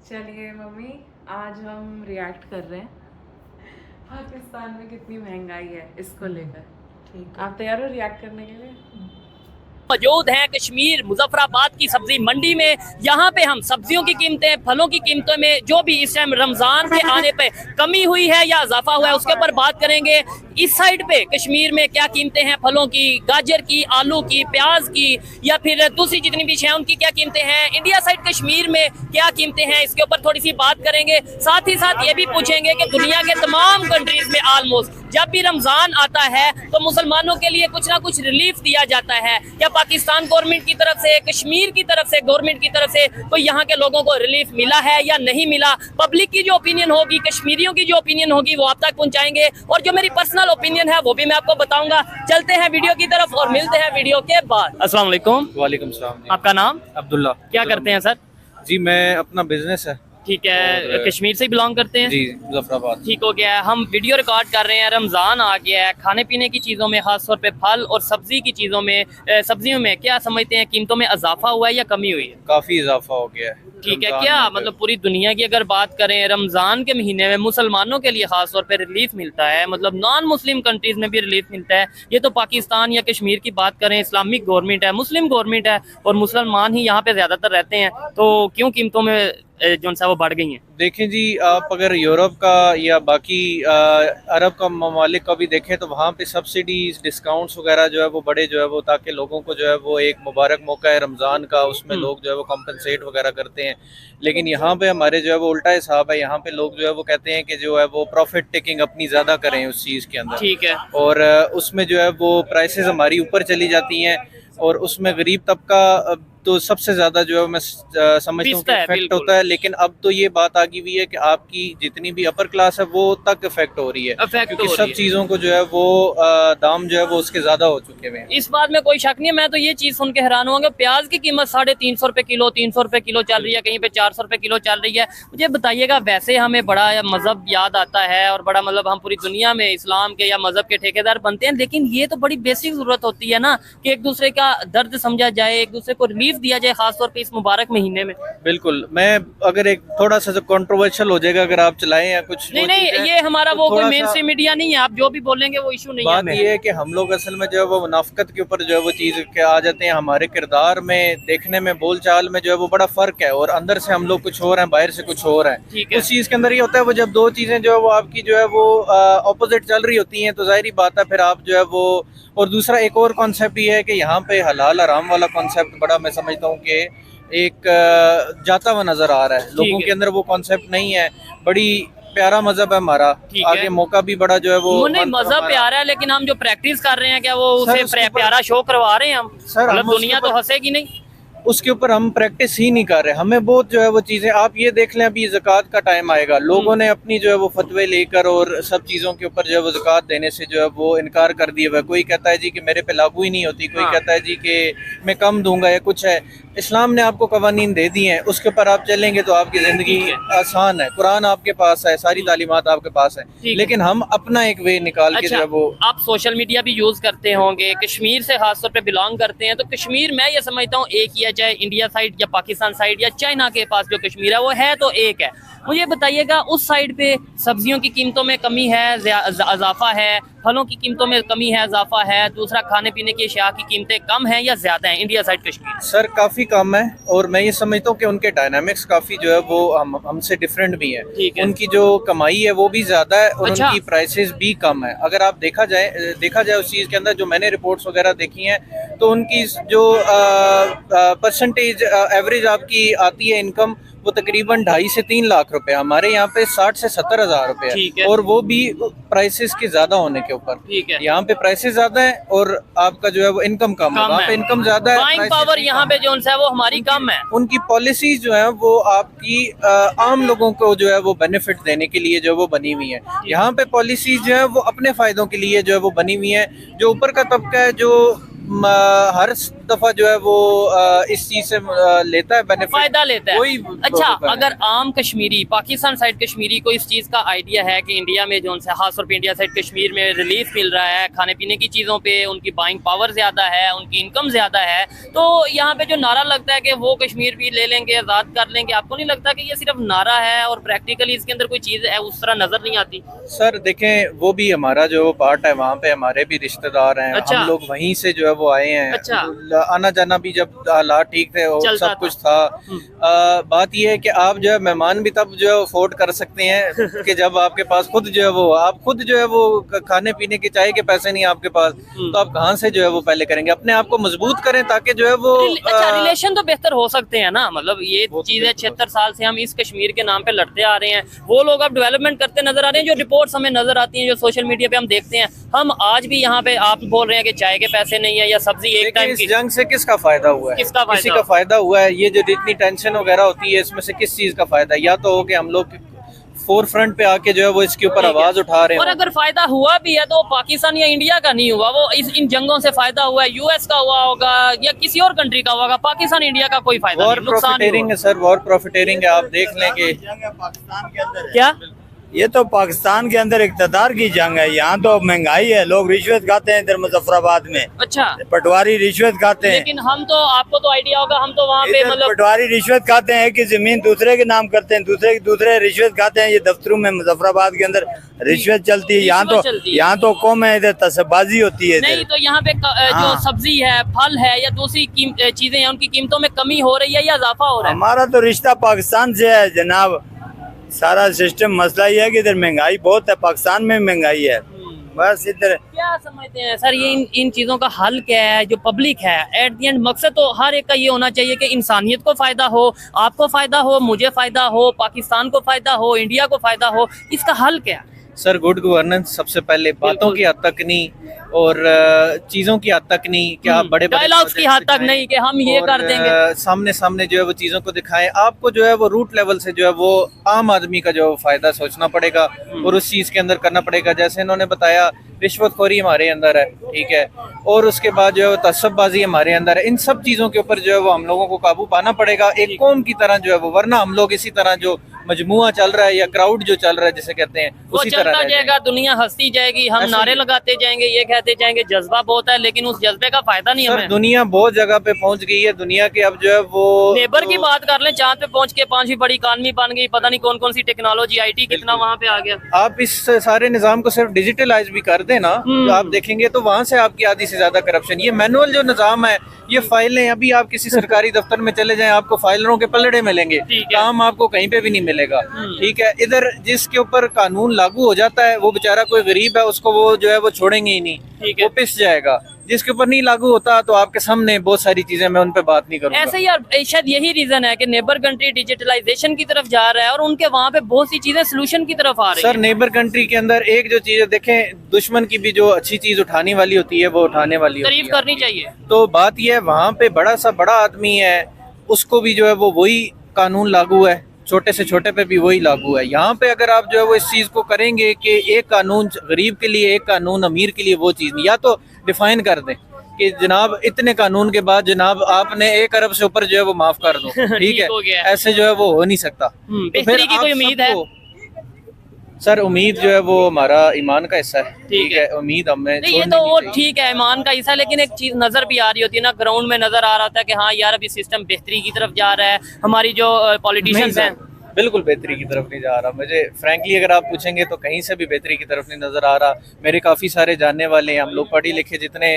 चलिए मम्मी, आज हम रिएक्ट कर रहे हैं पाकिस्तान में कितनी महंगाई है इसको लेकर। ठीक आप तैयार हो रिएक्ट करने के लिए? मौजूद हैं कश्मीर मुजफ्फराबाद की सब्जी मंडी में। यहाँ पे हम सब्जियों की कीमतें, फलों की कीमतों में जो भी इस टाइम रमजान के आने पे कमी हुई है या इजाफा हुआ है उसके ऊपर बात करेंगे। इस साइड पे कश्मीर में क्या कीमतें हैं फलों की, गाजर की, आलू की, प्याज की या फिर दूसरी जितनी भी हैं उनकी क्या कीमतें हैं। इंडिया साइड कश्मीर में क्या कीमतें हैं इसके ऊपर थोड़ी सी बात करेंगे। साथ ही साथ ये भी पूछेंगे कि दुनिया के तमाम कंट्रीज में ऑलमोस्ट जब भी रमजान आता है तो मुसलमानों के लिए कुछ ना कुछ रिलीफ दिया जाता है। क्या पाकिस्तान गवर्नमेंट की तरफ से, कश्मीर की तरफ से, गवर्नमेंट की तरफ से कोई यहाँ के लोगों को रिलीफ मिला है या नहीं मिला? पब्लिक की जो ओपिनियन होगी, कश्मीरियों की जो ओपिनियन होगी वो आप तक पहुंचाएंगे और जो मेरी पर्सनल ओपिनियन है वो भी मैं आपको बताऊंगा। चलते हैं वीडियो की तरफ और मिलते हैं वीडियो के बाद। अस्सलाम वालेकुम। वालेकुम सलाम। आपका नाम? अब्दुल्ला। क्या करते हैं सर? जी मैं अपना बिजनेस है। ठीक है, कश्मीर से बिलोंग करते हैं? जी मुजफ्फराबाद। ठीक हो गया है। हम वीडियो रिकॉर्ड कर रहे हैं, रमज़ान आ गया है, खाने पीने की चीज़ों में खास तौर पे फल और सब्जी की चीज़ों में, सब्जियों में क्या समझते हैं कीमतों में इजाफा हुआ है या कमी हुई है? काफी इजाफा हो गया है। ठीक है। रमजान क्या में मतलब पूरी दुनिया की अगर बात करें रमज़ान के महीने में मुसलमानों के लिए खास तौर पे रिलीफ मिलता है, मतलब नॉन मुस्लिम कंट्रीज में भी रिलीफ मिलता है। ये तो पाकिस्तान या कश्मीर की बात करें, इस्लामिक गवर्नमेंट है, मुस्लिम गवर्नमेंट है और मुसलमान ही यहाँ पे ज़्यादातर रहते हैं, तो क्यों कीमतों में जो सा वो बढ़ गई हैं? देखें जी, आप अगर यूरोप का या बाकी अरब का ममालिक का भी देखें तो वहाँ पे सब्सिडीज, डिस्काउंट्स वगैरह जो है वो बड़े जो है वो, ताकि लोगों को जो है वो एक मुबारक मौका है रमज़ान का, उसमें लोग जो है वो कॉम्पनसेट वगैरह करते हैं। लेकिन यहाँ पे हमारे जो है वो उल्टा हिसाब है। यहाँ पे लोग जो है वो कहते हैं कि जो है वो प्रॉफिट टेकिंग अपनी ज़्यादा करें उस चीज़ के अंदर। ठीक है। और उसमें जो है वो प्राइसेस हमारी ऊपर चली जाती हैं और उसमें गरीब तबका तो सबसे ज्यादा जो है मैं समझता हूँ कि इफेक्ट होता है। लेकिन अब तो ये बात आ गई हुई है कि आपकी जितनी भी अपर क्लास है वो तक इफेक्ट हो रही है, क्योंकि सब चीजों को जो है वो दाम जो है वो उसके ज्यादा हो चुके हैं। इस बात में कोई शक नहीं है। मैं तो ये चीज सुन के हैरान हुआ, प्याज की कीमत 350 रुपए किलो, 300 रुपए किलो चल रही है, कहीं पे 400 रुपए किलो चल रही है। मुझे बताइएगा, वैसे हमें बड़ा मजहब याद आता है और बड़ा मतलब हम पूरी दुनिया में इस्लाम के या मजहब के ठेकेदार बनते हैं, लेकिन ये तो बड़ी बेसिक जरूरत होती है ना कि एक दूसरे का दर्द समझा जाए, एक दूसरे को रिलीफ दिया जाए, खासतौर पे इस मुबारक महीने में। बिल्कुल। मैं अगर एक थोड़ा सा कंट्रोवर्शियल हो जाएगा अगर आप चलाएं या कुछ नहीं, ये हमारा वो कोई मेन स्ट्रीम मीडिया नहीं है, आप जो भी बोलेंगे वो इशू नहीं है। बात ये है कि हम लोग असल में जो है वो मुनाफिकत के ऊपर जो है वो चीज़ के आ जाते हैं। हमारे किरदार में, देखने में, बोलचाल में जो है वो बड़ा फर्क है और अंदर से हम लोग कुछ और हैं, बाहर से कुछ और हैं। उस चीज़ के अंदर ये होता है, वो जब दो चीज़ें जो है वो आपकी जो है वो ऑपोजिट चल रही होती हैं तो जाहिर ही बात है फिर आप जो है वो। और दूसरा एक और कॉन्सेप्ट ये है कि यहाँ पे हलाल हराम वाला कॉन्सेप्ट बड़ा मैं समझता हूँ कि एक जाता हुआ नजर आ रहा है लोगों के अंदर। वो कॉन्सेप्ट नहीं है। बड़ी प्यारा मजहब है हमारा, आगे मौका भी बड़ा जो है वो नहीं, मजहब प्यारा है लेकिन हम जो प्रैक्टिस कर रहे हैं क्या वो उसे प्यारा शो करवा रहे हैं हम? मतलब दुनिया तो हंसेगी नहीं, उसके ऊपर हम प्रैक्टिस ही नहीं कर रहे। हमें बहुत जो है वो चीज़ें, आप ये देख लें अभी ज़कात का टाइम आएगा, लोगों ने अपनी जो है वो फतवे लेकर और सब चीज़ों के ऊपर जो है वो ज़कात देने से जो है वो इनकार कर दिया हुआ है। कोई कहता है जी कि मेरे पे लागू ही नहीं होती, कोई कहता है जी कि मैं कम दूंगा या कुछ है। इस्लाम ने आपको कवानीन दे दिए हैं, उसके ऊपर आप चलेंगे तो आपकी ज़िंदगी आसान है। कुरान आपके पास है, सारी तालीमात आपके पास है, लेकिन हम अपना एक वे निकाल के जो है वो। आप सोशल मीडिया भी यूज करते होंगे, कश्मीर से खासतौर पे बिलोंग करते हैं, तो कश्मीर मैं ये समझता हूँ एक ही है, चाहे इंडिया साइड या पाकिस्तान साइड या चाइना के पास जो कश्मीर है वो है तो एक है। मुझे बताइएगा, उस साइड पे सब्जियों की कीमतों में कमी है, इजाफा है, फलों की कीमतों में कमी है, इजाफा है, दूसरा खाने पीने की अशिया की कीमतें कम है या ज्यादा है इंडिया साइड कश्मीर? सर काफ़ी कम है और मैं ये समझता हूँ कि उनके डायनामिक्स काफ़ी जो है वो हमसे डिफरेंट भी है। उनकी जो कमाई है वो भी ज़्यादा है और उनकी प्राइसेस भी कम है। अगर आप देखा जाए उस चीज़ के अंदर, जो मैंने रिपोर्ट्स वगैरह देखी हैं तो उनकी जो परसेंटेज एवरेज आपकी आती है इनकम, वो तकरीबन 2.5 से 3 लाख रुपए। हमारे यहाँ पे 60 से 70 हजार रुपए, और वो भी प्राइसेस के ज्यादा होने के ऊपर। यहाँ पे प्राइसेस ज्यादा है और आपका जो है वो इनकम कम है। वहाँ पे इनकम ज्यादा है, बाइंग पावर यहाँ पे जो है वो हमारी कम है। उनकी पॉलिसीज जो है वो आपकी आम लोगों को जो है वो बेनिफिट देने के लिए जो वो बनी हुई है। यहाँ पे पॉलिसीज जो है वो अपने फायदों के लिए जो है वो बनी हुई है। जो ऊपर का तबका है, जो हर दफा जो है वो इस चीज से लेता है बेनिफिट, फायदा लेता है। कोई अच्छा, वो है। अगर आम कश्मीरी पाकिस्तान साइड कश्मीरी को इस चीज का आइडिया है कि इंडिया में जो उनसे खास तौर पे इंडिया साइड कश्मीर में रिलीफ मिल रहा है खाने पीने की चीजों पे, उनकी बाइंग पावर ज्यादा है, उनकी इनकम ज्यादा है, तो यहाँ पे जो नारा लगता है कि वो कश्मीर भी ले लेंगे, आजाद कर लेंगे, आपको नहीं लगता कि ये सिर्फ नारा है और प्रैक्टिकली इसके अंदर कोई चीज है उस तरह नजर नहीं आती? सर देखें, वो भी हमारा जो पार्ट है, वहाँ पे हमारे भी रिश्तेदार हैं। अच्छा। हम लोग वहीं से जो है वो आए हैं। अच्छा। आना जाना भी जब हालात ठीक थे और चलता सब कुछ था। बात ये है कि आप जो है मेहमान भी तब जो है अफोर्ड कर सकते हैं कि जब आपके पास खुद जो है वो आप खुद जो है वो खाने पीने के चाय के पैसे नहीं आपके पास, तो आप कहाँ से जो है वो पहले करेंगे? अपने आप को मजबूत करें ताकि जो है वो अच्छा, रिलेशन तो बेहतर हो सकते हैं ना, मतलब ये चीजें 76 साल से हम इस कश्मीर के नाम पे लड़ते आ रहे हैं, वो लोग अब डेवलपमेंट करते नजर आ रहे हैं। जो रिपोर्ट्स हमें नजर आती हैं, जो सोशल मीडिया पे हम देखते हैं, हम आज भी यहाँ पे आप बोल रहे हैं कि चाय के पैसे नहीं है या सब्जी एक टाइम इस की। जंग से किसका फायदा हुआ है? किसका फायदा? किसी का फायदा हुआ है? ये जो इतनी टेंशन वगैरह होती है, इसमें से किस चीज का फायदा है? या तो हो कि हम लोग फोर फ्रंट पे आके जो है वो इसके ऊपर आवाज उठा रहे हैं। और अगर फायदा हुआ भी है तो पाकिस्तान या इंडिया का नहीं हुआ, वो इन जंगों से फायदा हुआ है, यूएस का हुआ होगा या किसी और कंट्री का होगा, पाकिस्तान इंडिया का कोई फायदा वॉर नहीं, नुकसान ही प्रॉफिटेरिंग है सर, वॉर प्रॉफिटेरिंग है। आप देख लें कि पाकिस्तान के अंदर हुआ। क्या ये तो पाकिस्तान के अंदर इक़्तिदार की जंग है। यहाँ तो महंगाई है, लोग रिश्वत खाते हैं इधर मुजफ्फराबाद में, अच्छा, पटवारी रिश्वत खाते हैं। लेकिन हम तो आपको तो आइडिया होगा, हम तो वहाँ पे इधर मतलब पटवारी रिश्वत खाते हैं कि जमीन दूसरे के नाम करते हैं, दूसरे रिश्वत खाते हैं। ये दफ्तरों में मुजफ्फराबाद के अंदर रिश्वत चलती है। यहाँ तो कौम है, इधर तसबाजी होती है। नहीं, तो यहाँ पे जो हाँ। सब्जी है, फल है या दूसरी चीजें हैं, उनकी कीमतों में कमी हो रही है या इजाफा हो रहा है? हमारा तो रिश्ता पाकिस्तान से है जनाब। सारा सिस्टम मसला ये है कि इधर महंगाई बहुत है, पाकिस्तान में महंगाई है। बस इधर क्या समझते हैं सर, ये इन चीजों का हल क्या है? जो पब्लिक है एट द एंड मकसद तो हर एक का ये होना चाहिए कि इंसानियत को फायदा हो, आपको फायदा हो, मुझे फायदा हो, पाकिस्तान को फायदा हो, इंडिया को फायदा हो। इसका हल क्या है? सर गुड गवर्नेंस सबसे पहले, बातों की हद तक नहीं और चीजों की हद तक नहीं कि आप बड़े डायलॉग्स की हद तक नहीं कि हम ये कर देंगे। सामने सामने जो है वो चीजों को दिखाएं। आपको जो है वो रूट लेवल से जो है वो आम आदमी का जो फायदा सोचना पड़ेगा और उस चीज के अंदर करना पड़ेगा। जैसे इन्होंने बताया, रिश्वतखोरी हमारे अंदर है, ठीक है, और उसके बाद जो है वो तसब्बाजी हमारे अंदर है। इन सब चीजों के ऊपर जो है वो हम लोगों को काबू पाना पड़ेगा एक कौम की तरह जो है वो, वरना हम लोग इसी तरह जो मजमुआ चल रहा है या क्राउड जो चल रहा है जिसे कहते हैं, वो उसी तरह चलता रह जाएगा, दुनिया हंसती जाएगी, हम ऐसे नारे ही। लगाते जाएंगे, ये कहते जाएंगे। जज्बा बहुत है लेकिन उस जज्बे का फायदा नहीं सर हमें। दुनिया बहुत जगह पे पहुंच गई है। दुनिया के अब जो है वो लेबर की बात कर लें, चांद पे पहुंच के 5वीं बड़ी इकानमी बन गई, पता नहीं कौन कौन सी टेक्नोलॉजी, आईटी कितना वहाँ पे आ गया। आप इस सारे निजाम को सिर्फ डिजिटलाइज भी कर देना, तो आप देखेंगे तो वहां से आपकी आधी से ज्यादा करप्शन। ये मैनुअल जो निजाम है, ये फाइलें, अभी आप किसी सरकारी दफ्तर में चले जाएं, आपको फाइलरों के पलड़े मिलेंगे, काम आपको कहीं पे भी नहीं मिलेगा, ठीक है। इधर जिसके ऊपर कानून लागू हो जाता है वो बेचारा कोई गरीब है, उसको वो जो है वो छोड़ेंगे ही नहीं, वो पिस जाएगा। जिसके ऊपर नहीं लागू होता तो आपके सामने बहुत सारी चीजें, मैं उन पे बात नहीं करूंगा। ऐसे ही यार, शायद यही रीजन है कि नेबर कंट्री डिजिटलाइजेशन की तरफ जा रहा है और उनके वहाँ पे बहुत सी चीजें सोल्यूशन की तरफ आ रही सर है। नेबर कंट्री के अंदर एक जो चीज है, देखें, दुश्मन की भी जो अच्छी चीज उठाने वाली होती है वो उठाने वाली होती है, तारीफ करनी चाहिए। तो बात यह है, वहाँ पे बड़ा आदमी है, उसको भी जो है वो वही कानून लागू है, छोटे से छोटे पे भी वही लागू है। यहाँ पे अगर आप जो है वो इस चीज को करेंगे कि एक कानून गरीब के लिए, एक कानून अमीर के लिए, वो चीज नहीं, या तो डिफाइन कर दें कि जनाब इतने कानून के बाद जनाब आपने 1 अरब से ऊपर जो है वो माफ कर दो, ठीक हो है। गया। ऐसे जो है वो हो नहीं सकता। तो बेहतरी फिर की आप कोई उम्मीद है? सबको- सर उम्मीद जो है वो हमारा ईमान का हिस्सा है, ठीक है। उम्मीद हमें नहीं, ये छोड़नी तो नहीं वो चाहिए। ठीक है, ईमान का हिस्सा, लेकिन एक चीज नजर भी आ रही होती है ना, ग्राउंड में नजर आ रहा था कि हाँ यार अभी सिस्टम बेहतरी की तरफ जा रहा है। हमारी जो पॉलिटिशियंस नहीं हैं, सर, बिल्कुल बेहतरी की तरफ नहीं जा रहा। मुझे फ्रैंकली अगर आप पूछेंगे तो कहीं से भी बेहतरी की तरफ नहीं नजर आ रहा। मेरे काफी सारे जानने वाले हैं, हम लोग पढ़े लिखे जितने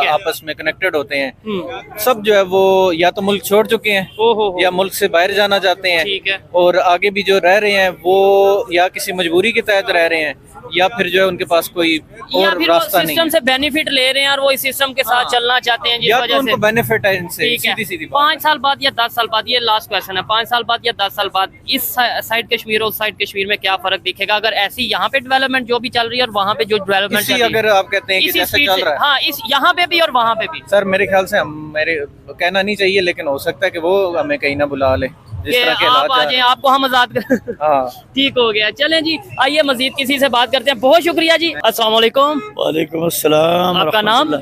आपस में कनेक्टेड होते हैं, सब जो है वो या तो मुल्क छोड़ चुके हैं या मुल्क से बाहर जाना चाहते हैं, ठीक है। और आगे भी जो रह रहे हैं वो या किसी मजबूरी के तहत रह रहे हैं या फिर जो है उनके पास कोई या और फिर वो रास्ता नहीं सिस्टम है, से बेनिफिट ले रहे हैं और वो इस सिस्टम के साथ चलना चाहते हैं, जिस या तो वजह उनको से। बेनिफिट है इनसे, ठीक है, सीधी सीधी बात 5 साल बाद या 10 साल बाद, ये लास्ट क्वेश्चन है, 5 साल बाद या 10 साल बाद इस साइड कश्मीर और उस साइड कश्मीर में क्या फर्क दिखेगा? अगर ऐसी यहाँ पे डेवलपमेंट जो भी चल रही है और वहाँ पे जो डेवलपमेंट इसी अगर आप कहते हैं कि जैसे चल रहा है, हाँ, इस यहाँ पे भी और वहाँ पे भी। सर मेरे ख्याल से मेरे कहना नहीं चाहिए, लेकिन हो सकता है कि वो हमें कहीं ना बुला ले, जिस तरह के आप हालात आ जा जाए, रहे हैं। आपको हम आजाद कर। हाँ ठीक हो गया, चलें जी, आइए मजीद किसी से बात करते हैं। बहुत शुक्रिया जी, अस्सलाम वालेकुम। वालेकुम अस्सलाम। आपका नाम?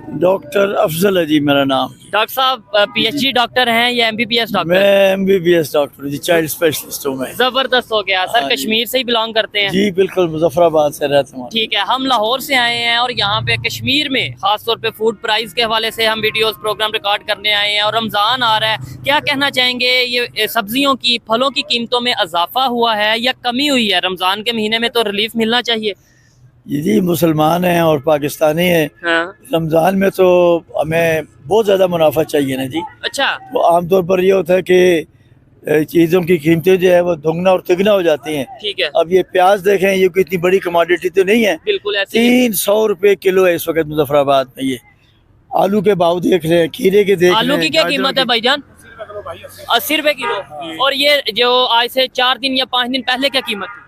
डॉक्टर अफजल है जी मेरा नाम। डॉक्टर साहब PhD डॉक्टर हैं या MBBS डॉक्टर? मैं MBBS डॉक्टर जी, चाइल्ड स्पेशलिस्ट हूँ मैं। जबरदस्त हो गया सर। हाँ कश्मीर से ही बिलोंग करते हैं? जी बिल्कुल, मुजफ्फराबाद से रहता हूँ। ठीक है, हम लाहौर से आए हैं और यहाँ पे कश्मीर में खास तौर पे फूड प्राइस के हवाले से हम वीडियोस प्रोग्राम रिकॉर्ड करने आए हैं और रमज़ान आ रहा है। क्या कहना चाहेंगे, ये सब्जियों की फलों की कीमतों में इजाफा हुआ है या कमी हुई है? रमज़ान के महीने में तो रिलीफ मिलना चाहिए। जी मुसलमान हैं और पाकिस्तानी हैं। हाँ। रमज़ान में तो हमें बहुत ज़्यादा मुनाफा चाहिए ना जी। अच्छा। तो आमतौर पर ये होता है कि चीज़ों की कीमतें जो है वो दुगना और तिगना हो जाती हैं। ठीक है। अब ये प्याज देखें, ये कोई इतनी बड़ी कमोडिटी तो नहीं है। बिल्कुल ऐसे ही। 300 रुपए किलो है इस वक्त मुजफ्फराबाद में। ये आलू के भाव देख रहे हैं, खीरे के देख रहे हैं। आलू की क्या कीमत है भाईजान? 80 रुपए किलो। और ये जो आज से 4 दिन या 5 दिन पहले क्या कीमत थी?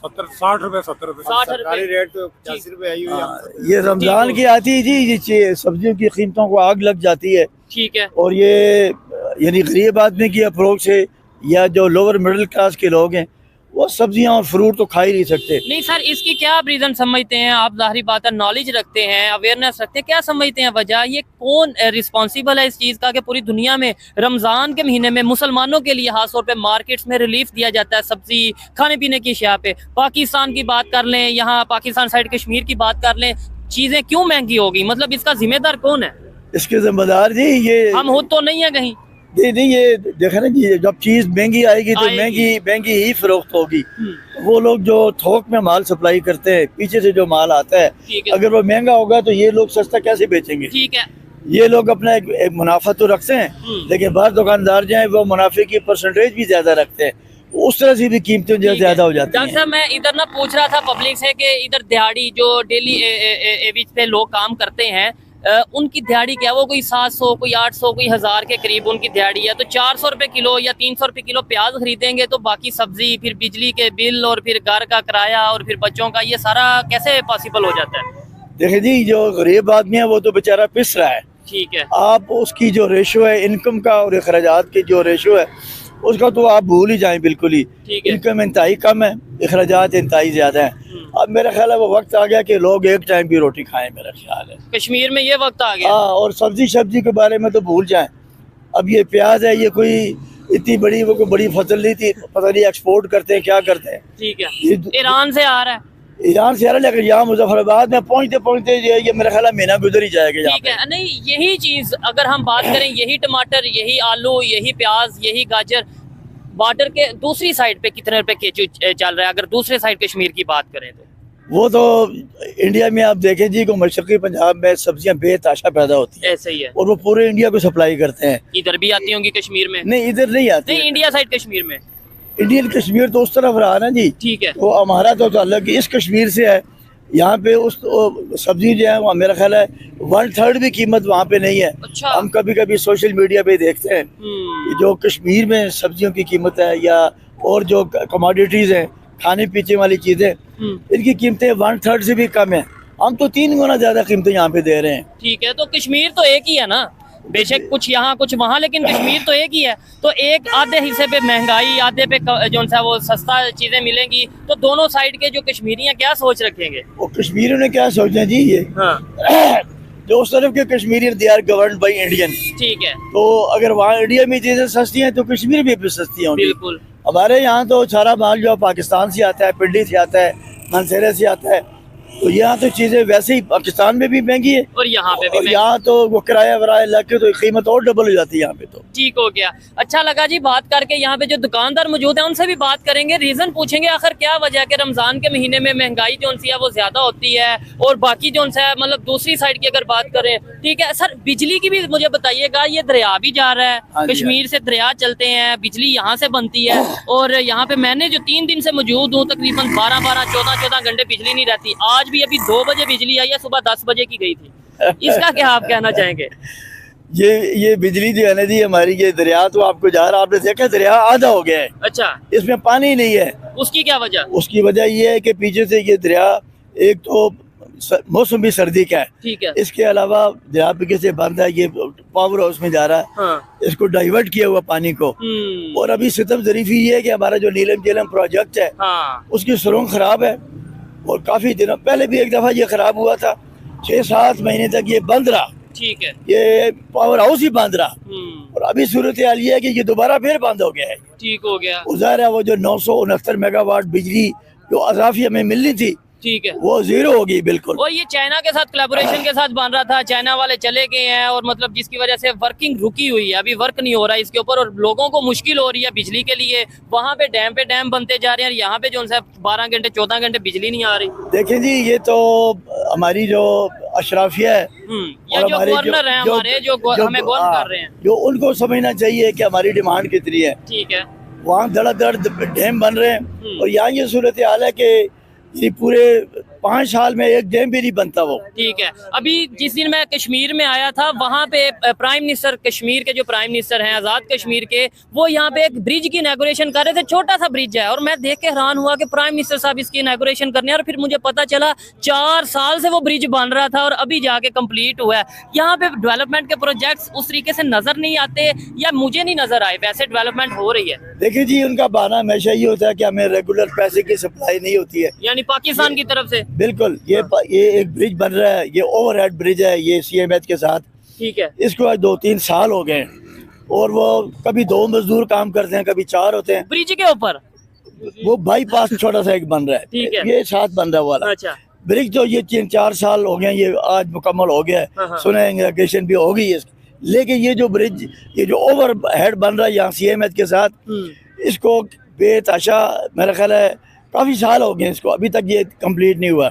60 रुपए 70 रुपए। 60 रुपए रेट तो 85 रुपए आई हुई है। ये रमजान की आती है जी, ये सब्जियों की कीमतों को आग लग जाती है। ठीक है। और ये यानी गरीब आदमी की अप्रोच से या जो लोअर मिडिल क्लास के लोग हैं वो सब्जियां और फ्रूट तो खा ही नहीं सकते। नहीं सर, इसकी क्या आप रीजन समझते हैं? आप जाहिर बात है नॉलेज रखते हैं, अवेयरनेस रखते हैं, क्या समझते हैं वजह? ये कौन रिस्पॉन्सिबल है इस चीज़ का कि पूरी दुनिया में रमज़ान के महीने में मुसलमानों के लिए खासतौर पे मार्केट्स में रिलीफ दिया जाता है सब्जी खाने पीने की अशिया पे? पाकिस्तान की बात कर लें, यहाँ पाकिस्तान साइड कश्मीर की बात कर लें, चीज़ें क्यों महंगी होगी? मतलब इसका जिम्मेदार कौन है? इसके जिम्मेदार जी ये हम खुद तो नहीं है कहीं। नहीं, ये देखा ना जी, जब चीज महंगी आएगी तो महंगी ही फरोख्त होगी। वो लोग जो थोक में माल सप्लाई करते हैं, पीछे से जो माल आता है, अगर वो महंगा होगा तो ये लोग सस्ता कैसे बेचेंगे? ठीक है। ये लोग अपना एक मुनाफा तो रखते हैं, लेकिन बाहर दुकानदार जो है वो मुनाफे की परसेंटेज भी ज्यादा रखते हैं, उस तरह से भी कीमतें जो ज्यादा हो जाती हैं। डॉक्टर साहब, मैं इधर ना पूछ रहा था पब्लिक से कि इधर दिहाड़ी जो डेली एवरेज पे लोग काम करते हैं, उनकी दिहाड़ी क्या, वो कोई 700 कोई 800 कोई 1000 के करीब उनकी दिहाड़ी है। तो 400 रुपए किलो या 300 रुपए किलो प्याज खरीदेंगे तो बाकी सब्जी, फिर बिजली के बिल और फिर घर का किराया और फिर बच्चों का, ये सारा कैसे पॉसिबल हो जाता है? देखिए जी, जो गरीब आदमी है वो तो बेचारा पिस रहा है। ठीक है। आप उसकी जो रेशो है इनकम का और अखराजात की जो रेशो है उसका तो आप भूल ही जाएं बिल्कुल ही। इनकम इंतहाई कम है, अखराजात इंतहाई ज्यादा है। अब मेरा ख्याल है वो वक्त आ गया कि लोग एक टाइम की रोटी खाएं, मेरा ख्याल है कश्मीर में ये वक्त आ गया। हाँ, और सब्जी के बारे में तो भूल जाएं। अब ये प्याज है, ये कोई इतनी बड़ी वो कोई बड़ी फसल नहीं थी, पता नहीं एक्सपोर्ट करते हैं क्या करते हैं। ठीक है। ईरान से आ रहा है। ईरान से आ रहा है, लेकिन यहाँ मुजफ्फराबाद में पहुँचते पहुँचते ये मेरा ख्याल है महीना गुजर ही जाएगा। ठीक है। नहीं, यही चीज अगर हम बात करें, यही टमाटर, यही आलू, यही प्याज, यही गाजर बॉर्डर के दूसरी साइड पे कितने रुपए केजी चल रहा है? अगर दूसरे साइड कश्मीर की बात करें तो वो तो इंडिया में आप देखें जी को मशरकी पंजाब में सब्जियां बेतहाशा पैदा होती है। ऐसे ही है। और वो पूरे इंडिया को सप्लाई करते हैं। इधर भी आती होंगी कश्मीर में? नहीं, इधर नहीं आती। नहीं, इंडिया साइड कश्मीर में। इंडियन कश्मीर तो उस तरफ रहा ना जी। ठीक है। तो हमारा तो अलग इस कश्मीर से है। यहाँ पे उस सब्जी जो है वो मेरा ख्याल है 1/3 भी कीमत वहाँ पे नहीं है। अच्छा। हम कभी कभी सोशल मीडिया पे देखते हैं जो कश्मीर में सब्जियों की कीमत है या और जो कमोडिटीज हैं, खाने पीने वाली चीजें, इनकी कीमतें 1/3 से भी कम है। हम तो 3 गुना ज्यादा कीमतें यहाँ पे दे रहे हैं। ठीक है। तो कश्मीर तो एक ही है ना, बेशक कुछ यहाँ कुछ वहाँ, लेकिन कश्मीर तो एक ही है। तो एक आधे हिस्से पे महंगाई, आधे पे जो सा वो सस्ता चीजें मिलेंगी, तो दोनों साइड के जो कश्मीरी क्या सोच रखेंगे? वो कश्मीरियों ने क्या सोचना जी, ये जो उस तरफ के Kashmiri they are governed by Indian. ठीक है। तो अगर वहाँ इंडिया में चीजें सस्ती हैं तो कश्मीर में भी सस्ती होंगी। बिल्कुल। हमारे यहाँ तो सारा माल जो पाकिस्तान से आता है, पिंडी से आता है, मनसेरे से आता है, तो यहाँ तो चीजें वैसे ही पाकिस्तान में भी महंगी है और यहाँ पे भी। यहाँ तो वो किराया वराया लग के तो कीमत और डबल हो जाती है यहाँ पे तो। ठीक हो गया। अच्छा लगा जी बात करके। यहाँ पे जो दुकानदार मौजूद है उनसे भी बात करेंगे, रीजन पूछेंगे आखिर क्या वजह के रमजान के महीने में महंगाई जो सी है वो ज्यादा होती है और बाकी जो सा है मतलब दूसरी साइड की अगर बात करें। ठीक है सर, बिजली की भी मुझे बताइएगा, ये दरिया भी जा रहा है, कश्मीर से दरिया चलते हैं, बिजली यहाँ से बनती है और यहाँ पे मैंने जो 3 दिन से मौजूद हूँ तकरीबन 12-12, 14-14 घंटे बिजली नहीं रहती। आज भी अभी 2 बजे बिजली आई है, सुबह 10 बजे की गई थी। इसका क्या आप कहना चाहेंगे? ये बिजली जो है ना जी हमारी, ये दरिया तो आपको जा रहा, आपने देखा दरिया आधा हो गया है। अच्छा। इसमें पानी नहीं है। उसकी क्या वजह? उसकी वजह ये है कि पीछे से ये दरिया एक तो मौसम भी सर्दी का है। ठीक है। इसके अलावा दरिया पीछे से बंद है, ये पावर हाउस में जा रहा है। हाँ। इसको डाइवर्ट किया हुआ पानी को। और अभी सितम ज़रीफी ये है कि हमारा जो नीलम झेलम प्रोजेक्ट है, हाँ, उसकी सुरंग खराब है और काफी दिनों पहले भी एक दफा ये खराब हुआ था। 6-7 महीने तक ये बंद रहा। ठीक है। ये पावर हाउस ही बंद रहा और अभी सूरत हाल ये है कि ये दोबारा फिर बंद हो गया है। ठीक हो गया। उधर है वो जो 969 मेगावाट बिजली जो अजाफी हमें मिलनी थी, ठीक है, वो जीरो हो गई बिल्कुल। और ये चाइना के साथ कोलैबोरेशन के साथ बन रहा था, चाइना वाले चले गए हैं और मतलब जिसकी वजह से वर्किंग रुकी हुई है, अभी वर्क नहीं हो रहा है इसके ऊपर और लोगों को मुश्किल हो रही है बिजली के लिए। वहाँ पे डैम बनते जा रहे हैं, यहाँ पे जो है 12 घंटे 14 घंटे बिजली नहीं आ रही। देखें जी, ये तो हमारी जो अशराफिया है या जो गवर्नर है हमारे जो हमें गवर्न कर रहे हैं, जो उनको समझना चाहिए कि हमारी डिमांड कितनी है। ठीक है, वहाँ धड़ाधड़ डैम बन रहे हैं और यहाँ ये सूरत हाल है कि ये पूरे 5 साल में एक डैम भी नहीं बनता वो। ठीक है। अभी जिस दिन मैं कश्मीर में आया था वहाँ पे प्राइम मिनिस्टर कश्मीर के जो प्राइम मिनिस्टर हैं आज़ाद कश्मीर के, वो यहाँ पे एक ब्रिज की इनॉग्रेशन कर रहे थे, छोटा सा ब्रिज है और मैं देख के हैरान हुआ कि प्राइम मिनिस्टर साहब इसकी इनॉग्रेशन करने, और फिर मुझे पता चला 4 साल से वो ब्रिज बन रहा था और अभी जाके कंप्लीट हुआ है। यहाँ पे डेवलपमेंट के प्रोजेक्ट्स उस तरीके से नजर नहीं आते या मुझे नहीं नजर आए, वैसे डेवलपमेंट हो रही है। देखिए जी, उनका बहाना हमेशा ये होता है कि हमें रेगुलर पैसे की सप्लाई नहीं होती है, यानी पाकिस्तान की तरफ से। बिल्कुल। ये एक ब्रिज बन रहा है, ये ओवरहेड ब्रिज है, ये CMH के साथ। ठीक है। इसको आज 2-3 साल हो गए और वो कभी 2 मजदूर काम करते हैं, कभी 4 होते हैं ब्रिज के ऊपर। वो बाईपास छोटा सा एक बन रहा है, ठीक है। ये साथ बन रहा वाला। अच्छा। ब्रिज तो ये 3-4 साल हो गए, ये आज मुकम्मल हो गया है, सुने इनॉग्रेशन भी हो गई है। लेकिन ये जो ब्रिज, ये जो ओवर हेड बन रहा है यहाँ CMH के साथ, इसको बेतहाशा मेरा ख्याल है काफी साल हो गए इसको, अभी तक ये कंप्लीट नहीं हुआ।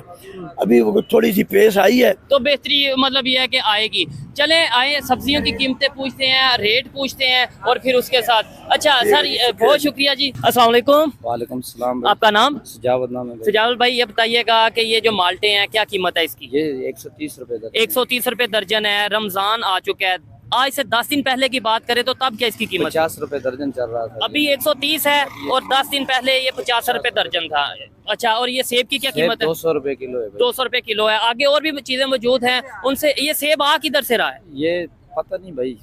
अभी वो थोड़ी सी पेश आई है तो बेहतरी मतलब ये है कि आएगी। चले आए सब्जियों की कीमतें पूछते हैं, रेट पूछते हैं और फिर उसके साथ। अच्छा सर, बहुत शुक्रिया जी। अस्सलाम वालेकुम। वालेकुम सलाम। आपका नाम? सजावत नाम है। सजावत भाई, ये बताइएगा कि ये जो माल्टे हैं क्या कीमत है इसकी? ये 130 रुपए दर्जन। 130 रुपए दर्जन है। रमजान आ चुका है, आज से 10 दिन पहले की बात करें तो तब क्या इसकी कीमत? 50 रुपए दर्जन चल रहा था। अभी 130 है और 10 दिन पहले ये 50 रुपए दर्जन था। अच्छा, और ये सेब की क्या कीमत है? 200 रुपए किलो है। 200 रुपए किलो है। आगे और भी चीजें मौजूद हैं उनसे। ये सेब आ किधर से रहा है? ये पता नहीं भाई,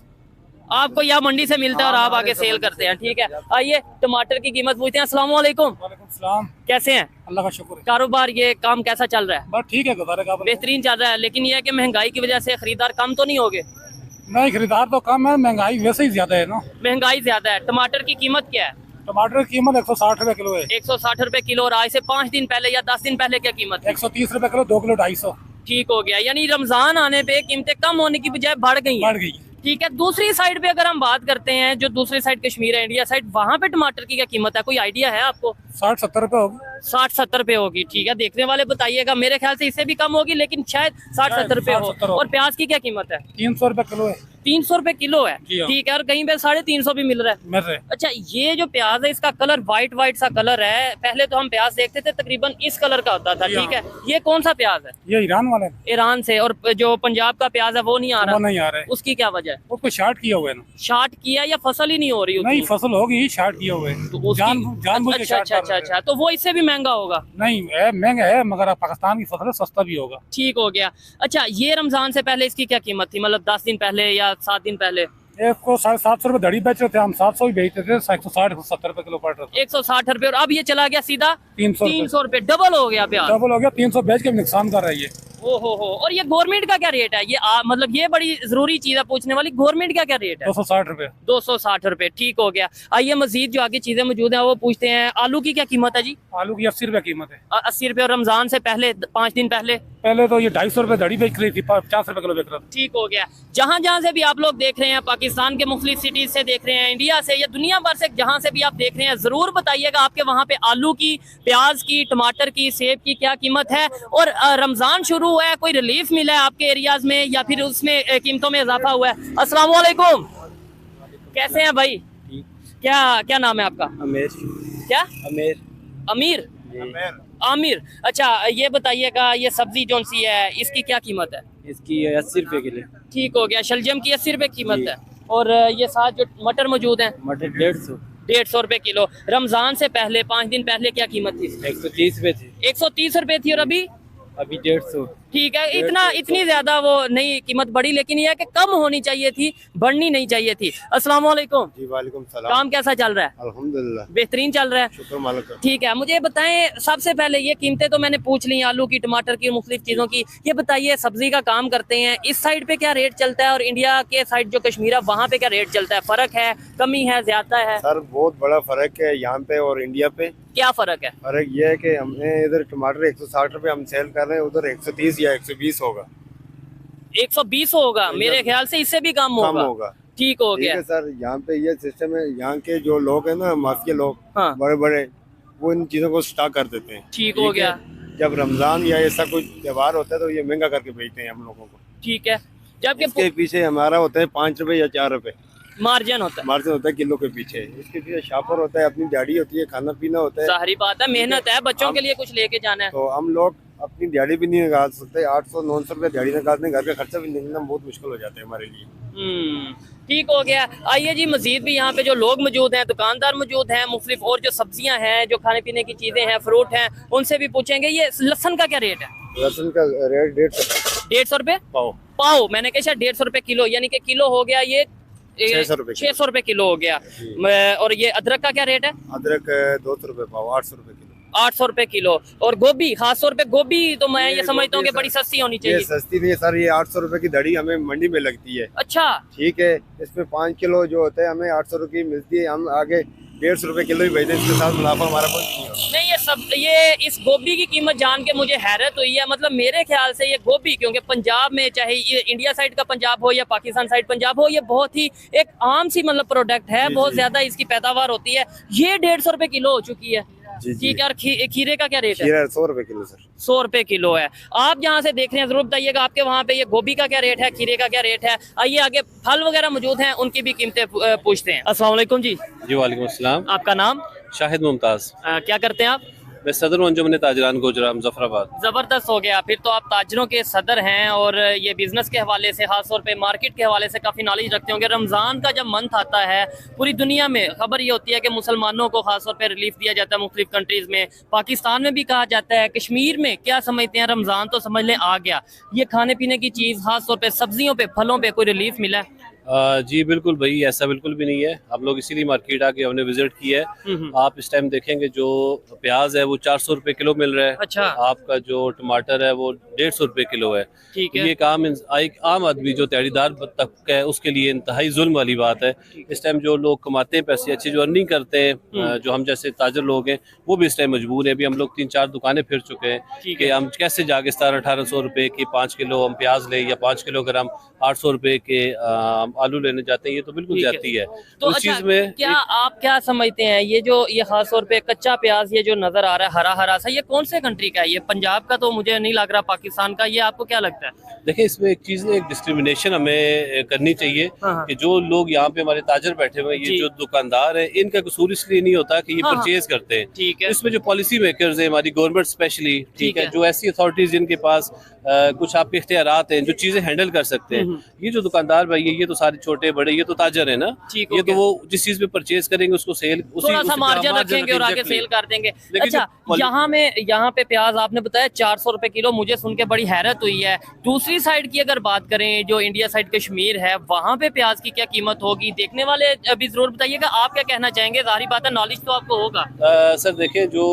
आपको यहाँ मंडी से मिलता है और आप आगे सेल करते हैं, ठीक है। आइए टमाटर की कीमत पूछते हैं। अस्सलाम वालेकुम। सलाम। कैसे हैं? अल्लाह का शुक्र है। कारोबार, ये काम कैसा चल रहा है? बस ठीक है, गुजारे का। बेहतरीन चल रहा है, लेकिन ये है कि महंगाई की वजह से खरीदार कम तो नहीं हो गए? नहीं, खरीदार तो कम है, महंगाई वैसे ही ज्यादा है ना। महंगाई ज्यादा है। टमाटर की कीमत क्या है? टमाटर की कीमत 160 रुपए किलो है। 160 रुपए किलो। और आज से 5 दिन पहले या 10 दिन पहले क्या कीमत है? 130 रुपए किलो, 2 किलो 250। ठीक हो गया, यानी रमजान आने पे कीमतें कम होने की बजाय बढ़ गई हैं। बढ़ गई। ठीक है। दूसरी साइड पे अगर हम बात करते हैं, जो दूसरी साइड कश्मीर है, इंडिया साइड, वहाँ पे टमाटर की क्या कीमत है? कोई आइडिया है आपको? 60-70 रुपए होगी। 60-70 रुपए होगी। ठीक है, देखने वाले बताइएगा। मेरे ख्याल से इससे भी कम होगी, लेकिन शायद 60-70 रुपए हो। 60-70 और प्याज की क्या कीमत है? 300 रुपए किलो है। 300 रुपए किलो है। जी हाँ। ठीक है, और कहीं पे 350 भी मिल रहा है। मिल रहे। अच्छा, ये जो प्याज है इसका कलर व्हाइट सा कलर है। पहले तो हम प्याज देखते थे तकरीबन इस कलर का होता था, ठीक है। ये कौन सा प्याज है? ये ईरान वाले। ईरान से। और जो पंजाब का प्याज है वो नहीं आ रहा? वो नहीं आ रहा है। उसकी क्या वजह है? उसको शार्ट किया हुआ है ना। शार्ट किया या फसल ही नहीं हो रही? नहीं, फसल होगी, शार्ट किया हुआ है। तो उसकी- जानबूझ के अच्छा शार्ट अच्छा कर रहे अच्छा, तो वो इससे भी महंगा होगा? नहीं है, महंगा है, मगर पाकिस्तान की फसल है, सस्ता भी होगा। ठीक हो गया। अच्छा, ये रमजान से पहले इसकी क्या कीमत थी? मतलब 10 दिन पहले या 7 दिन पहले? एक को 750 रुपए दड़ी बेच रहे थे हम, 700 ही बेचते थे। 160-170 रुपए किलो पड़ रहा था। 160 रुपए। और अब ये चला गया सीधा 300 रुपए। डबल हो गया प्याज। डबल हो गया। 300 बेच के भी नुकसान कर रहा है ये। ओहो हो। और ये गवर्नमेंट का क्या रेट है? ये मतलब ये बड़ी जरूरी चीज है पूछने वाली, गवर्नमेंट का क्या रेट है? 260 रुपए। 260 रुपए। ठीक हो गया। आइए मजीद जो आगे चीजें मौजूद हैं वो पूछते हैं। आलू की क्या कीमत है जी? आलू की 80 रुपए कीमत है। 80 रुपए। और रमजान से पहले 5 दिन पहले? पहले तो ये 250 रुपए दड़ी बेच रही थी, 50 रुपए किलो बेच रहा था। ठीक हो गया। जहाँ जहाँ से भी आप लोग देख रहे हैं, पाकिस्तान के मुख्तलिफ सिटीज से देख रहे हैं, इंडिया से या दुनिया भर से जहाँ से भी आप देख रहे हैं, जरूर बताइएगा आपके वहाँ पे आलू की, प्याज की, टमाटर की, सेब की क्या कीमत है। और रमजान शुरू हुआ है, कोई रिलीफ मिला है आपके एरियाज में या फिर उसमें कीमतों में इजाफा हुआ है? अस्सलाम वालेकुम। कैसे हैं भाई? क्या नाम है आपका? अमीर। क्या? अमीर। अमीर? आमिर। अच्छा, ये बताइएगा, ये सब्जी जौन सी है इसकी क्या कीमत है? इसकी 80 रुपए किलो। ठीक हो गया। शलजम की 80 रुपए कीमत है। और ये साथ जो मटर मौजूद हैं? मटर 150। 150 रुपए किलो। रमजान से पहले 5 दिन पहले क्या कीमत थी? 130 रुपए थी। 130 रुपए थी। और अभी? अभी 150। ठीक है, इतनी ज्यादा वो नहीं कीमत बढ़ी, लेकिन यह है कि कम होनी चाहिए थी, बढ़नी नहीं चाहिए थी। अस्सलाम वालेकुम। जी वालेकुम सलाम। काम कैसा चल रहा है? अल्हम्दुलिल्लाह बेहतरीन चल रहा है, शुक्र मालिक का। ठीक है। मुझे बताएं, सबसे पहले ये कीमतें तो मैंने पूछ ली, आलू की, टमाटर की, मुख्तलिफ चीज़ों की। ये बताइए, सब्जी का काम करते हैं, इस साइड पे क्या रेट चलता है और इंडिया के साइड जो कश्मीर है वहाँ पे क्या रेट चलता है? फर्क है, कमी है, ज्यादा है? सर बहुत बड़ा फर्क है यहाँ पे और इंडिया पे। क्या फर्क है? फर्क ये है कि हमने इधर टमाटर 160 रुपए हम सेल कर रहे हैं, उधर 130 या 120 होगा। 120 होगा, मेरे ख्याल से इससे भी कम होगा। ठीक हो ठीक गया है सर। यहाँ पे ये सिस्टम है, यहाँ के जो लोग हैं ना, माफिया लोग, हाँ। बड़े बड़े, वो इन चीजों को स्टॉक कर देते हैं। ठीक हो गया। जब रमजान या ऐसा कोई त्योहार होता है तो ये महंगा करके बेचते हैं हम लोगों को। ठीक है, जबकि इसके पीछे हमारा होता है 5 रुपए या 4 रुपए मार्जिन होता है। मार्जिन होता है किलो के पीछे। इसके पीछे शापर होता है, अपनी दिहाड़ी होती है, खाना पीना होता है। जाहिर बात है, मेहनत है, बच्चों के लिए कुछ लेके जाना है। तो हम लोग अपनी दिहाड़ी भी नहीं निकाल सकते। 800-900 रुपए दिहाड़ी निकालते हैं, घर का खर्चा भी निकलना बहुत मुश्किल हो जाता है हमारे लिए। ठीक हो गया। आइए जी, मजीद भी यहाँ पे जो लोग मौजूद हैं, दुकानदार मौजूद हैं, मुख्तलिफ और जो सब्जियां हैं, जो खाने पीने की चीजें हैं, फ्रूट हैं, उनसे भी पूछेंगे। ये लहसन का क्या रेट है? लहसुन का रेट 150 रुपए पाव। पाव, मैंने कहा 150 रुपए किलो, यानी कि किलो हो गया ये 600 रुपए किलो हो गया। और ये अदरक का क्या रेट है? अदरक 200 रुपए पाव, 800 रुपए किलो। 800 रुपए किलो। और गोभी, खास तौर पे गोभी तो मैं ये समझता हूँ कि बड़ी सस्ती होनी ये चाहिए। सस्ती नहीं है सर, ये 800 रुपए की दड़ी हमें मंडी में लगती है। अच्छा, ठीक है, इसमें 5 किलो जो होता है हमें 800 रुपए की मिलती है। हम आगे 150 रुपए किलो ही बेचते हैं, इसके साथ मुनाफा हमारा कुछ नहीं होता। नहीं, ये इस गोभी की कीमत जान के मुझे हैरत हुई है। मतलब मेरे ख्याल से ये गोभी, क्योंकि पंजाब में, चाहे ये इंडिया साइड का पंजाब हो या पाकिस्तान साइड पंजाब हो, ये बहुत ही एक आम सी मतलब प्रोडक्ट है, बहुत ज्यादा इसकी पैदावार होती है। ये 150 रुपए किलो हो चुकी है। ठीक है। और खीरे का क्या रेट है? 100 रुपए किलो सर। 100 रुपए किलो है। आप जहाँ से देख रहे हैं, जरूर बताइएगा आपके वहाँ पे ये गोभी का क्या रेट है, खीरे का क्या रेट है। आइए आगे फल वगैरह मौजूद हैं, उनकी भी कीमतें पूछते हैं। अस्सलाम वालेकुम जी। जी वालेकुम अस्सलाम। आपका नाम? शाहिद मुमताज। क्या करते हैं आप? मैं सदर अंजुमन ताजरान गुजरात मुजफ्फराबाद। जबरदस्त हो गया, फिर तो आप ताजरों के सदर हैं और ये बिजनेस के हवाले से, खास तौर पे मार्केट के हवाले से काफ़ी नॉलेज रखते होंगे। रमज़ान का जब मंथ आता है, पूरी दुनिया में खबर ये होती है कि मुसलमानों को खास तौर पे रिलीफ दिया जाता है मुख्तलिफ कंट्रीज़ में, पाकिस्तान में भी कहा जाता है। कश्मीर में क्या समझते हैं? रमज़ान तो समझ लें आ गया, ये खाने पीने की चीज़, खास तौर पर सब्जियों पर, फलों पर कोई रिलीफ मिला है? जी बिल्कुल भाई, ऐसा बिल्कुल भी नहीं है। हम लोग इसीलिए मार्केट आके हमने विजिट किया है। आप इस टाइम देखेंगे जो प्याज है वो 400 रुपए किलो मिल रहा है। अच्छा। आपका जो टमाटर है वो 150 रुपए किलो है। ठीक है। ये एक आम आदमी जो दिहाड़ीदार तबका है उसके लिए इंतहाई जुल्म वाली बात है। इस टाइम जो लोग कमाते हैं पैसे, अच्छे जो अर्निंग करते हैं, जो हम जैसे ताजर लोग हैं, वो भी इस टाइम मजबूर है। अभी हम लोग 3-4 दुकानें फिर चुके हैं कि हम कैसे जाके 1700-1800 रुपए की 5 किलो हम प्याज ले, या 5 किलो अगर हम 800 रुपए के आलू लेने जाते हैं, ये तो बिल्कुल जाती है। तो उस अच्छा, चीज में क्या आप क्या समझते हैं, ये खास तौर पे कच्चा प्याज ये जो नजर आ रहा है हरा हरा सा, ये कौन से कंट्री का है? ये पंजाब का तो मुझे नहीं लग रहा, पाकिस्तान का। ये आपको क्या लगता है? देखिए, इसमें एक चीज, एक डिस्क्रिमिनेशन हमें करनी चाहिए कि जो लोग यहाँ पे हमारे ताजर बैठे हुए हैं, ये जो दुकानदार है, इनका कसूर इसलिए नहीं होता कि ये परचेज करते हैं। ठीक है। इसमें जो पॉलिसी मेकर्स है, हमारी गवर्नमेंट स्पेशली, ठीक है, जो ऐसी अथॉरिटीज जिनके पास कुछ आपके इख्तियारात हैं, जो चीजें हैंडल कर सकते हैं। ये जो दुकानदार भाई, ये तो सारे छोटे बड़े, ये तो ताजर है ना, ये तो वो जिस चीज पे परचेज करेंगे उसको सेल थोड़ा सा मार्जिन रखेंगे और आगे सेल कर देंगे। अच्छा, यहाँ पे प्याज आपने बताया 400 रुपए किलो, मुझे सुन के बड़ी हैरत हुई है। दूसरी साइड की अगर बात करें, जो इंडिया साइड कश्मीर है, वहाँ पे प्याज की क्या कीमत होगी? देखने वाले अभी जरूर बताइएगा, आप क्या कहना चाहेंगे? जाहिर बात है, नॉलेज तो आपको होगा। सर देखें, जो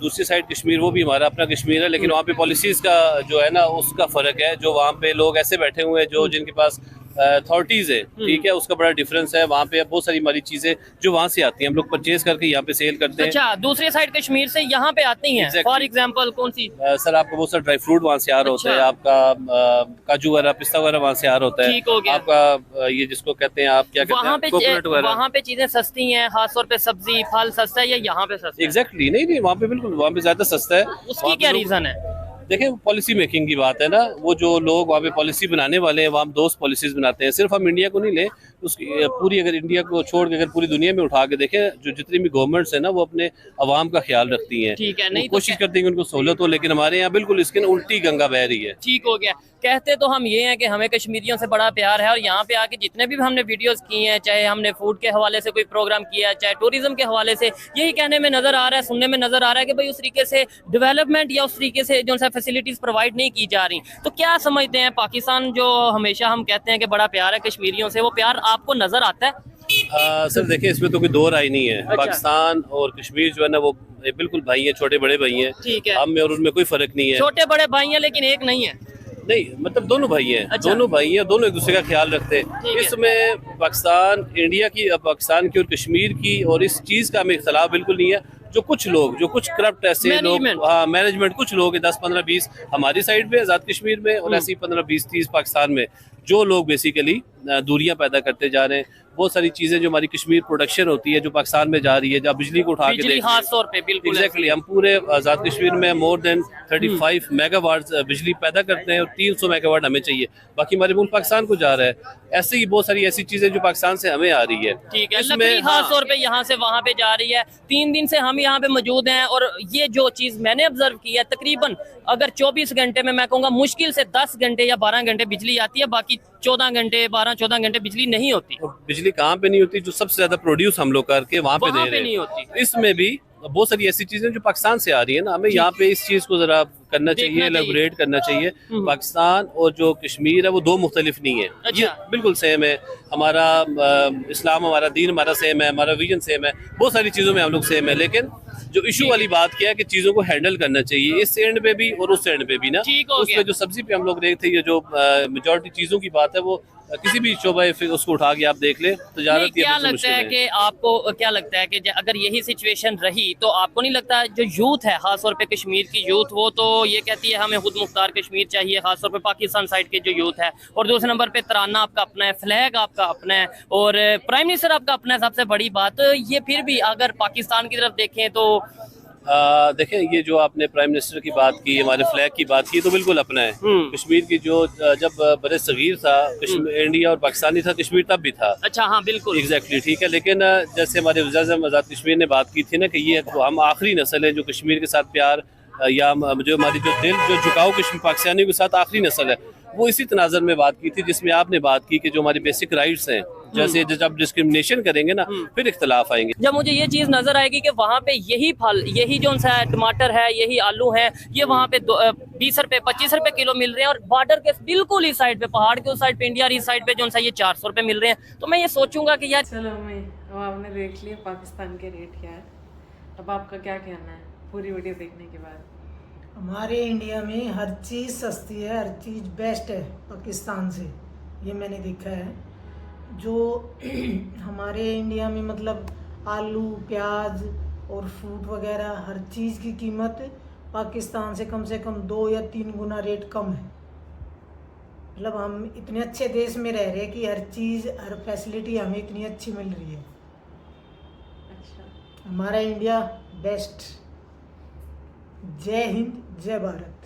दूसरी साइड कश्मीर, वो भी हमारा अपना कश्मीर है, लेकिन वहाँ पे पॉलिसीज का जो है ना, उसका फर्क है। जो वहाँ पे लोग ऐसे बैठे हुए हैं जो जिनके पास अथॉरिटीज है, ठीक है, उसका बड़ा डिफरेंस है। वहाँ पे बहुत सारी हमारी चीजें जो वहाँ से आती हैं, हम लोग परचेज करके यहाँ पे सेल करते हैं। अच्छा, दूसरी साइड कश्मीर से यहाँ पे आती हैं। फॉर एग्जांपल कौन सी? सर आपका बहुत सारा ड्राई फ्रूट वहाँ से आ रहा होता है, आपका काजू वगैरह, पिस्ता वगैरह वहाँ से आ रहा होता है। ठीक हो गया। आपका ये जिसको कहते हैं, आप क्या कहते हैं, कोकोनट वगैरह। वहाँ पे चीजें सस्ती हैं, खास तौर पे सब्जी फल सस्ता है, या यहाँ पे सस्ता है? एग्जैक्टली, नहीं, वहाँ पे बिल्कुल, वहाँ पे ज्यादा सस्ता है। उसकी क्या रीजन है? देखिए, पॉलिसी मेकिंग की बात है ना, वो जो लोग वहाँ पे पॉलिसी बनाने वाले हैं, वहाँ दोस्त पॉलिसीज बनाते हैं। सिर्फ हम इंडिया को नहीं ले, उसकी पूरी, अगर इंडिया को छोड़ के अगर पूरी दुनिया में उठा के देखें, जो जितनी भी गवर्नमेंट्स है ना, वो अपने अवाम का ख्याल रखती हैं। ठीक है, नहीं कोशिश करती हैं कि उनको सहूलत हो, लेकिन हमारे यहाँ बिल्कुल इसके उल्टी गंगा बह रही है। ठीक हो गया। कहते तो हम ये हैं कि हमें कश्मीरियों से बड़ा प्यार है, और यहाँ पे आके जितने भी हमने वीडियोस की हैं, चाहे हमने फूड के हवाले से कोई प्रोग्राम किया है, चाहे टूरिज्म के हवाले से, यही कहने में नजर आ रहा है, सुनने में नजर आ रहा है कि भाई उस तरीके से डेवलपमेंट या उस तरीके से जो सा फैसिलिटीज प्रोवाइड नहीं की जा रही। तो क्या समझते हैं, पाकिस्तान जो हमेशा हम कहते हैं कि बड़ा प्यार है कश्मीरियों से, वो प्यार आपको नजर आता है? सर देखिए, इसमें तो कोई दो राय नहीं है। अच्छा। पाकिस्तान और कश्मीर जो है ना, वो बिल्कुल भाई हैं, छोटे बड़े भाई हैं। ठीक है। हम में और उनमें कोई फर्क नहीं है। छोटे बड़े भाई हैं लेकिन एक नहीं है। नहीं, मतलब दोनों भाई हैं। अच्छा। दोनों भाई हैं, दोनों एक दूसरे का ख्याल रखते हैं। ठीक है। इसमें पाकिस्तान इंडिया की, पाकिस्तान की और कश्मीर की, और इस चीज़ का हमें इख्तलाफ बिल्कुल नहीं है। जो कुछ लोग, जो कुछ करप्ट ऐसे लोग, हाँ मैनेजमेंट, कुछ लोग 10, 15, 20 हमारी साइड पे आज़ाद कश्मीर में, और ऐसे ही 15, 20, 30 पाकिस्तान में, जो लोग बेसिकली दूरियां पैदा करते जा रहे हैं। बहुत सारी चीजें जो हमारी कश्मीर प्रोडक्शन होती है जो पाकिस्तान में जा रही है, जब बिजली को उठा के देखते खास तौर पे बिल्कुल एग्जैक्टली, हम पूरे आज़ाद कश्मीर में मोर देन 35 मेगावाट बिजली पैदा करते हैं, और 300 मेगावाट हमें चाहिए, बाकी हमारे मुल्क पाकिस्तान को जा रहा है। ऐसे ही बहुत सारी ऐसी चीजें जो पाकिस्तान से हमें आ रही है। ठीक है, लकड़ी खास तौर पे यहाँ से वहाँ पे जा रही है। 3 दिन से हम यहाँ पे मौजूद हैं, और ये जो चीज मैंने ऑब्जर्व की है, तकरीबन अगर 24 घंटे में मैं कहूँगा मुश्किल से 10 घंटे या 12 घंटे बिजली आती है, बाकी 14 घंटे 12-14 घंटे बिजली नहीं होती। बिजली कहाँ पे नहीं होती? जो सबसे ज्यादा प्रोड्यूस हम लोग करके वहाँ पे दे रहे हैं, नहीं होती। इसमें भी बहुत सारी ऐसी चीजें जो पाकिस्तान से आ रही है ना, हमें यहाँ पे इस चीज को जरा करना चाहिए, एलेबोरेट करना चाहिए। पाकिस्तान और जो कश्मीर है वो दो मुख्तलिफ नहीं है। अच्छा। ये बिल्कुल सेम है। हमारा इस्लाम, हमारा दीन हमारा सेम है, हमारा विजन सेम है, बहुत सारी चीज़ों में हम लोग सेम है। लेकिन जो इशू वाली बात क्या है कि चीज़ों को हैंडल करना चाहिए, इस एंड पे भी और उस एंड पे भी ना। उसमें जो सब्जी पे हम लोग देख थे, ये जो मेजॉरिटी चीज़ों की बात है, वो किसी भी शोबा फिर उसको उठा के आप देख ले, तजारत क्या लगता है कि आपको क्या लगता है कि अगर यही सिचुएशन रही तो आपको नहीं लगता जो यूथ है, खासतौर पे कश्मीर की यूथ, वो तो ये कहती है हमें खुद मुख्तार कश्मीर चाहिए, खासतौर पे पाकिस्तान साइड के जो यूथ है, और दूसरे नंबर पे तराना आपका अपना है, फ्लैग आपका अपना है, और प्राइम मिनिस्टर आपका अपना है। सबसे बड़ी बात ये, फिर भी अगर पाकिस्तान की तरफ देखें तो देखें, ये जो आपने प्राइम मिनिस्टर की बात की, हमारे फ्लैग की बात की, तो बिल्कुल अपना है। कश्मीर की जो जब बड़े सगीर था, इंडिया और पाकिस्तानी था, कश्मीर तब भी था। अच्छा, हाँ बिल्कुल, एग्जैक्टली, ठीक है। लेकिन जैसे हमारे वज़ीर आज़म आज़ाद कश्मीर ने बात की थी ना कि ये हम आखिरी नस्ल है जो कश्मीर के साथ प्यार, या जो हमारी जो दिल जो झुकाव कश्मीर पाकिस्तानियों के साथ आखिरी नस्ल है, वो इसी तनाज़र में बात की थी जिसमें आपने बात की कि जो हमारी बेसिक राइट्स हैं, जैसे जब डिस्क्रिमिनेशन करेंगे ना, फिर इख्तलाफ आएंगे। जब मुझे ये चीज़ नजर आएगी कि वहाँ पे यही फल, यही जो सा टमाटर है, यही आलू है, ये वहाँ पे 20 रुपए 25 रुपए किलो मिल रहे हैं, और बॉर्डर के बिल्कुल इस साइड पे, पहाड़ के उस साइड पे इंडिया, इस साइड पे जो सा ये 400 रुपए मिल रहे हैं। तो मैं ये सोचूंगा कि यार चलो, अब आपने देख लिया पाकिस्तान के रेट क्या है, अब आपका क्या कहना है पूरी वीडियो देखने के बाद? हमारे इंडिया में हर चीज़ सस्ती है, हर चीज़ बेस्ट है पाकिस्तान से, ये मैंने देखा है। जो हमारे इंडिया में मतलब आलू, प्याज और फ्रूट वगैरह हर चीज़ की कीमत पाकिस्तान से कम 2 या 3 गुना रेट कम है। मतलब हम इतने अच्छे देश में रह रहे हैं कि हर चीज़, हर फैसिलिटी हमें इतनी अच्छी मिल रही है। अच्छा, हमारा इंडिया बेस्ट। जय हिंद, जय भारत।